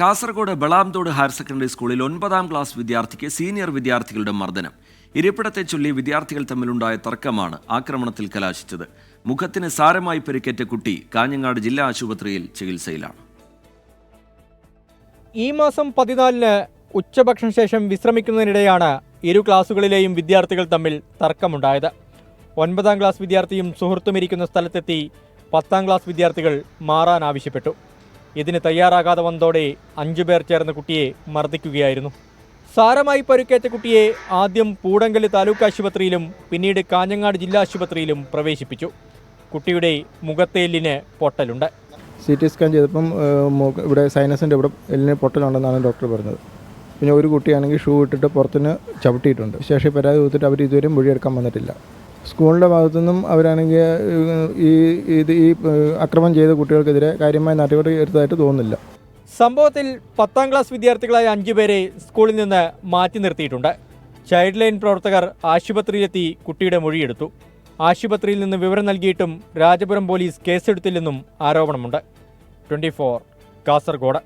Kasaragod Balamthode higher secondary സ്കൂളിൽ 9ാം class വിദ്യാർത്ഥിക്ക് senior വിദ്യാർത്ഥികളുടെ മർദ്ദനം. ഇരിപ്പിടത്തെ ചൊല്ലി വിദ്യാർത്ഥികൾ തമ്മിലുണ്ടായ തർക്കമാണ് ആക്രമണത്തിൽ കലാശിച്ചത്. മുഖത്തിന് സാരമായി പരിക്കേറ്റ കുട്ടി കാഞ്ഞങ്ങാട് ജില്ലാ ആശുപത്രിയിൽ ചികിത്സയിലാണ്. ഈ മാസം 14-ന് ഉച്ചഭക്ഷണ ശേഷം വിശ്രമിക്കുന്നതിനിടെയാണ് ഇരു ക്ലാസുകളിലെയും വിദ്യാർത്ഥികൾ തമ്മിൽ തർക്കമുണ്ടായത്. 9ാം ക്ലാസ് വിദ്യാർത്ഥിയും സുഹൃത്തും ഇരിക്കുന്ന സ്ഥലത്തെത്തി 10ാം ക്ലാസ് വിദ്യാർത്ഥികൾ മാറാൻ ആവശ്യപ്പെട്ടു. ഇതിന് തയ്യാറാകാതെ വന്നതോടെ 5 പേർ ചേർന്ന് കുട്ടിയെ മർദ്ദിക്കുകയായിരുന്നു. സാരമായി പരുക്കേറ്റ കുട്ടിയെ ആദ്യം പൂടങ്കല് താലൂക്ക് ആശുപത്രിയിലും പിന്നീട് കാഞ്ഞങ്ങാട് ജില്ലാ ആശുപത്രിയിലും പ്രവേശിപ്പിച്ചു. കുട്ടിയുടെ മുഖത്തേല്ലിന് പൊട്ടലുണ്ട്. CT സ്കാൻ ചെയ്തപ്പം ഇവിടെ സൈനസിൻ്റെ ഇവിടെ എല്ലിന് പൊട്ടലുണ്ടെന്നാണ് ഡോക്ടർ പറഞ്ഞത്. പിന്നെ ഒരു കുട്ടിയാണെങ്കിൽ ഷൂ ഇട്ടിട്ട് പുറത്തുനിന്ന് ചവിട്ടിയിട്ടുണ്ട്. ശേഷം പരാതി കൊടുത്തിട്ട് അവർ ഇതുവരെയും മൊഴിയെടുക്കാൻ വന്നിട്ടില്ല. സ്കൂളിൻ്റെ ഭാഗത്തുനിന്നും അവരാണെങ്കിൽ ഈ അക്രമം ചെയ്ത കുട്ടികൾക്കെതിരെ കാര്യമായ നടപടി എടുത്തതായിട്ട് തോന്നുന്നില്ല. സംഭവത്തിൽ 10ാം ക്ലാസ് വിദ്യാർത്ഥികളായ 5 പേരെ സ്കൂളിൽ നിന്ന് മാറ്റി നിർത്തിയിട്ടുണ്ട്. ചൈൽഡ് ലൈൻ പ്രവർത്തകർ ആശുപത്രിയിലെത്തി കുട്ടിയുടെ മൊഴിയെടുത്തു. ആശുപത്രിയിൽ നിന്ന് വിവരം നൽകിയിട്ടും രാജപുരം പോലീസ് കേസെടുത്തില്ലെന്നും ആരോപണമുണ്ട്. 24 കാസർഗോഡ്.